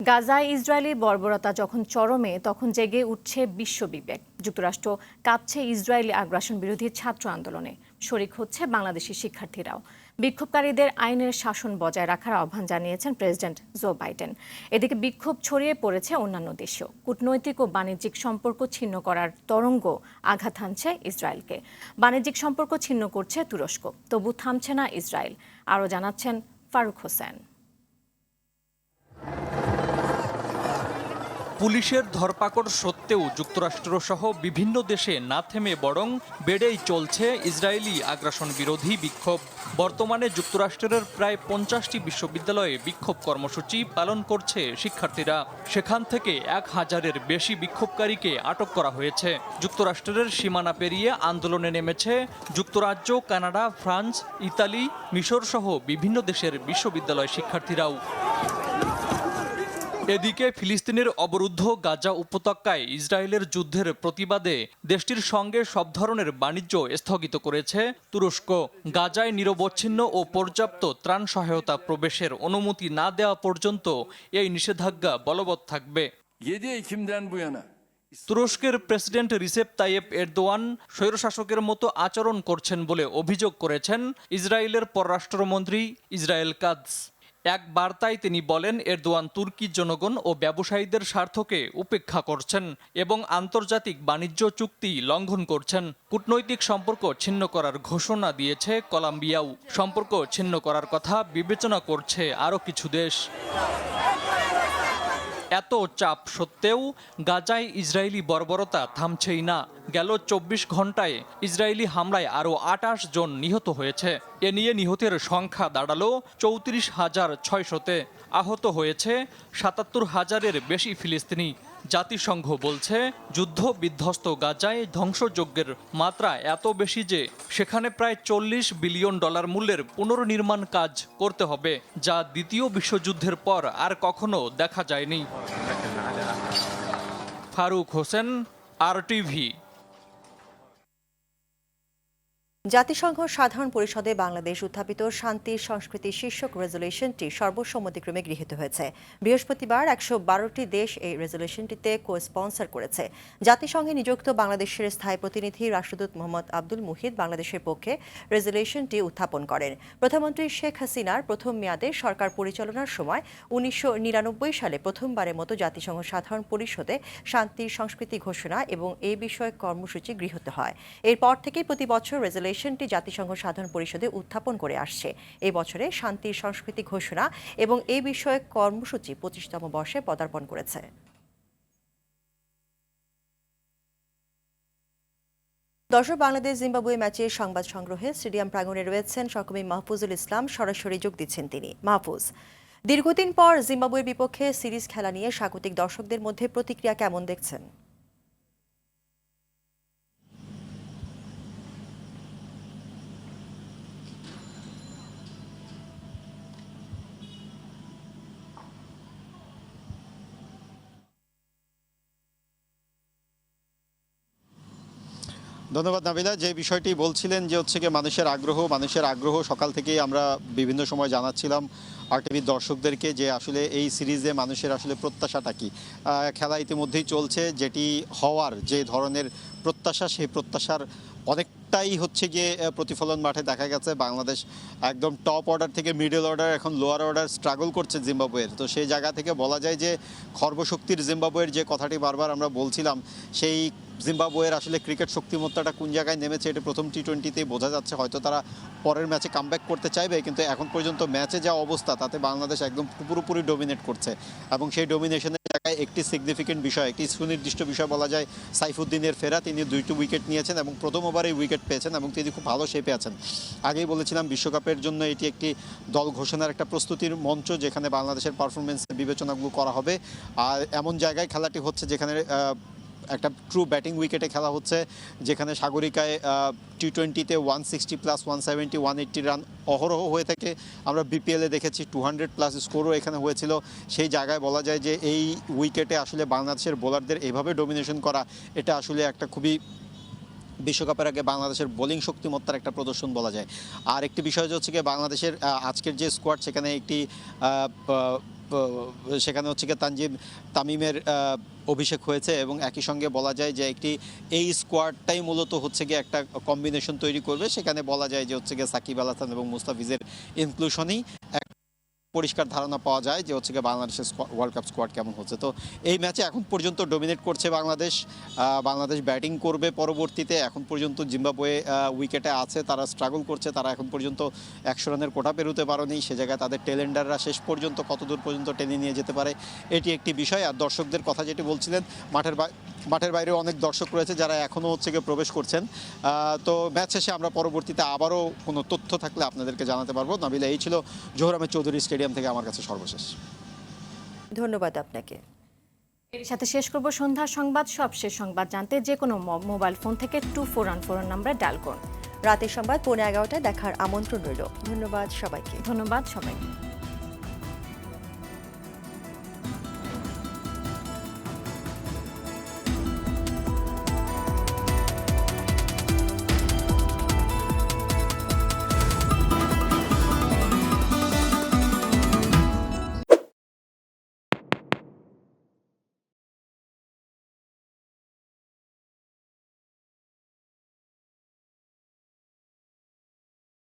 গাজায় ইসরায়েলি বর্বরতা যখন চরমে তখন জেগে উঠছে বিশ্ববিবেক। যুক্তরাষ্ট্র কাঁপছে ইসরায়েলি আগ্রাসন বিরোধী ছাত্র আন্দোলনে, শরিক হচ্ছে বাংলাদেশি শিক্ষার্থীরাও। বিক্ষোভকারীদের আইনের শাসন বজায় রাখার আহ্বান জানিয়েছেন প্রেসিডেন্ট জো বাইডেন। এদিকে বিক্ষোভ ছড়িয়ে পড়েছে অন্যান্য দেশেও। কূটনৈতিক ও বাণিজ্যিক সম্পর্ক ছিন্ন করার তরঙ্গ আঘাত হানছে ইসরায়েলকে। বাণিজ্যিক সম্পর্ক ছিন্ন করছে তুরস্ক, তবু থামছে না ইসরায়েল। আরও জানাচ্ছেন ফারুক হোসেন। পুলিশের ধরপাকড় সত্ত্বেও যুক্তরাষ্ট্রসহ বিভিন্ন দেশে না থেমে বরং বেড়েই চলছে ইসরায়েলি আগ্রাসন বিরোধী বিক্ষোভ। বর্তমানে যুক্তরাষ্ট্রের প্রায় 50টি বিশ্ববিদ্যালয়ে বিক্ষোভ কর্মসূচি পালন করছে শিক্ষার্থীরা। সেখান থেকে 1000-এর বেশি বিক্ষোভকারীকে আটক করা হয়েছে। যুক্তরাষ্ট্রের সীমানা পেরিয়ে আন্দোলনে নেমেছে যুক্তরাজ্য, কানাডা, ফ্রান্স, ইতালি, মিশর সহ বিভিন্ন দেশের বিশ্ববিদ্যালয় শিক্ষার্থীরাও। এদিকে ফিলিস্তিনের অবরুদ্ধ গাজা উপত্যকায় ইসরায়েলের যুদ্ধের প্রতিবাদে দেশটির সঙ্গে সব ধরনের বাণিজ্য স্থগিত করেছে তুরস্ক। গাজায় নিরবচ্ছিন্ন ও পর্যাপ্ত ত্রাণ সহায়তা প্রবেশের অনুমতি না দেওয়া পর্যন্ত এই নিষেধাজ্ঞা বলবৎ থাকবে। 7 Ekim'den bu yana তুরস্কের প্রেসিডেন্ট রিসেপ তাইয়েপ এরদোয়ান স্বৈরশাসকের মতো আচরণ করছেন বলে অভিযোগ করেছেন ইসরায়েলের পররাষ্ট্রমন্ত্রী ইসরায়েল কাদস। এক বার্তায় তিনি বলেন, এরদোয়ান তুর্কি জনগণ ও ব্যবসায়ীদের স্বার্থকে উপেক্ষা করছেন এবং আন্তর্জাতিক বাণিজ্য চুক্তি লঙ্ঘন করছেন। কূটনৈতিক সম্পর্ক ছিন্ন করার ঘোষণা দিয়েছে কলম্বিয়াও। সম্পর্ক ছিন্ন করার কথা বিবেচনা করছে আরও কিছু দেশ। এত চাপ সত্ত্বেও গাজায় ইসরায়েলি বর্বরতা থামছেই না। গেল 24 ঘন্টায় ইসরায়েলি হামলায় আরও 28 জন নিহত হয়েছে। এ নিয়ে নিহতের সংখ্যা দাঁড়ালো 34,600-তে। আহত হয়েছে 77,000-এর বেশি ফিলিস্তিনি। জাতিসংঘ বলছে, যুদ্ধ বিধ্বস্ত গাজায় ধ্বংসযজ্ঞের মাত্রা এত বেশি যে সেখানে প্রায় $40 বিলিয়ন মূল্যের পুনর্নির্মাণ কাজ করতে হবে, যা দ্বিতীয় বিশ্বযুদ্ধের পর আর কখনো দেখা যায়নি। ফারুক হোসেন, RTV। জাতিসংঘ সাধারণ পরিষদে বাংলাদেশ উত্থাপিত শান্তি সংস্কৃতি শীর্ষক রেজলিউশনটি সর্বসম্মতিক্রমে গৃহীত হয়েছে। বৃহস্পতিবার 112টি দেশ এই রেজলিউশনটিতে কো-স্পন্সর করেছে। জাতিসংঘে নিযুক্ত বাংলাদেশের স্থায়ী প্রতিনিধি রাষ্ট্রদূত মোহাম্মদ আব্দুল মুহিত বাংলাদেশের পক্ষে রেজলিউশনটি উত্থাপন করেন। প্রধানমন্ত্রী শেখ হাসিনার প্রথম মেয়াদে সরকার পরিচালনার সময় 1999 সালে প্রথমবারের মতো জাতিসংঘ সাধারণ পরিষদে শান্তি সংস্কৃতি ঘোষণা এবং এই বিষয়ক কর্মসূচি গৃহীত হয়। এরপর থেকে প্রতি বছর রেজলিউশনটি জাতিসংঘ সাধারণ পরিষদে উত্থাপন করে আসছে। এই বছরে শান্তি সংস্কৃতি ঘোষণা এবং এই বিষয়ক কর্মসূচি 25তম বর্ষে পদার্পণ করেছে। দর্শক, বাংলাদেশ জিম্বাবুয়ে ম্যাচের সংবাদ সংগ্রহে স্টেডিয়াম প্রাঙ্গণে রয়েছেন সহকর্মী মাহফুজুল ইসলাম। সরাসরি যোগ দিচ্ছেন তিনি। মাহফুজ, দীর্ঘদিন পর জিম্বাবুয়ের বিপক্ষে সিরিজ খেলা নিয়ে স্বাগতিক দর্শকদের মধ্যে প্রতিক্রিয়া কেমন দেখছেন? ধন্যবাদ নাবিলা। যে বিষয়টি বলছিলেন যে হচ্ছে গিয়ে মানুষের আগ্রহ সকাল থেকেই আমরা বিভিন্ন সময় জানাচ্ছিলাম RTVর দর্শকদেরকে যে আসলে এই সিরিজে মানুষের আসলে প্রত্যাশাটা কি। খেলা ইতিমধ্যেই চলছে, যেটি হওয়ার যে ধরনের প্রত্যাশা, সেই প্রত্যাশার অনেকটাই হচ্ছে গিয়ে প্রতিফলন মাঠে দেখা গেছে। বাংলাদেশ একদম টপ অর্ডার থেকে মিডল অর্ডার, এখন লোয়ার অর্ডার স্ট্রাগল করছে জিম্বাবুয়ের। তো সেই জায়গা থেকে বলা যায় যে খর্বশক্তির জিম্বাবুয়ের যে কথাটি বারবার আমরা বলছিলাম, সেই জিম্বাবুয়ের আসলে ক্রিকেট শক্তিমত্তাটা কোন জায়গায় নেমেছে এটা প্রথম T20তেই বোঝা যাচ্ছে। হয়তো তারা পরের ম্যাচে কামব্যাক করতে চাইবে, কিন্তু এখন পর্যন্ত ম্যাচে যা অবস্থা তাতে বাংলাদেশ একদম পুরোপুরি ডমিনেট করছে। এবং সেই ডমিনেশনের জায়গায় একটি সিগনিফিকেন্ট বিষয়, একটি সুনির্দিষ্ট বিষয় বলা যায় সাইফুদ্দিনের ফেরা। তিনি 2টি উইকেট নিয়েছেন এবং প্রথম ওভারেই উইকেট পেয়েছেন এবং তিনি খুব ভালো শেপে আছেন। আগেই বলেছিলাম বিশ্বকাপের জন্য এটি একটি দল ঘোষণার একটা প্রস্তুতির মঞ্চ, যেখানে বাংলাদেশের পারফরমেন্সের বিবেচনাগুলো করা হবে। আর এমন জায়গায় খেলাটি হচ্ছে যেখানে একটা ট্রু ব্যাটিং উইকেটে খেলা হচ্ছে, যেখানে সাগরিকায় T20তে 160+, 170, 180 রান অহরহ হয়ে থাকে। আমরা BPL-এ দেখেছি 200+ স্কোরও এখানে হয়েছিল। সেই জায়গায় বলা যায় যে এই উইকেটে আসলে বাংলাদেশের বোলারদের এইভাবে ডমিনেশন করা, এটা আসলে একটা খুবই বিশ্বকাপের আগে বাংলাদেশের বোলিং শক্তিমত্তার একটা প্রদর্শন বলা যায়। আর একটি বিষয় হচ্ছে গিয়ে বাংলাদেশের আজকের যে স্কোয়াড, সেখানে একটি সেখানে হচ্ছে গিয়ে তামিমের অভিষেক হয়েছে এবং একই সঙ্গে বলা যায় যে এই স্কোয়াডটাই মূলত হচ্ছে গিয়ে একটা কম্বিনেশন তৈরি করবে। সেখানে বলা যায় যে হচ্ছে গিয়ে সাকিব আল হাসান এবং মুস্তাফিজের ইনক্লুশনই পরিষ্কার ধারণা পাওয়া যায় যে হচ্ছে গিয়ে বাংলাদেশের ওয়ার্ল্ড কাপ স্কোয়াড কেমন হচ্ছে। তো এই ম্যাচে এখন পর্যন্ত ডমিনেট করছে বাংলাদেশ ব্যাটিং করবে পরবর্তীতে। এখন পর্যন্ত জিম্বাবুয়ে উইকেটে আছে, তারা স্ট্রাগল করছে, তারা এখন পর্যন্ত 100 রানের কোটা পেরোতে পারেনি। সে জায়গায় তাদের টেলেন্ডাররা শেষ পর্যন্ত কতদূর পর্যন্ত টেনে নিয়ে যেতে পারে এটি একটি বিষয়। আর দর্শকদের কথা যেটি বলছিলেন, মাঠের বাইরেও অনেক দর্শক রয়েছে যারা এখনও হচ্ছে গিয়ে প্রবেশ করছেন। তো ম্যাচ শেষে আমরা পরবর্তীতে আবারও কোনো তথ্য থাকলে আপনাদেরকে জানাতে পারবো। নাবিলা, এই ছিল জোহর আহমেদ চৌধুরী স্টেডিয়াম থেকে আমার কাছে সর্বশেষ। ধন্যবাদ আপনাকে। এর সাথে শেষ করব সন্ধ্যার সংবাদ। সবশেষ সংবাদ জানতে যে কোনো মোবাইল ফোন থেকে 2414 নম্বরে ডায়াল করুন। রাতের সংবাদ 11:15টায় দেখার আমন্ত্রণ রইল। ধন্যবাদ সবাইকে। ধন্যবাদ সবাইকে।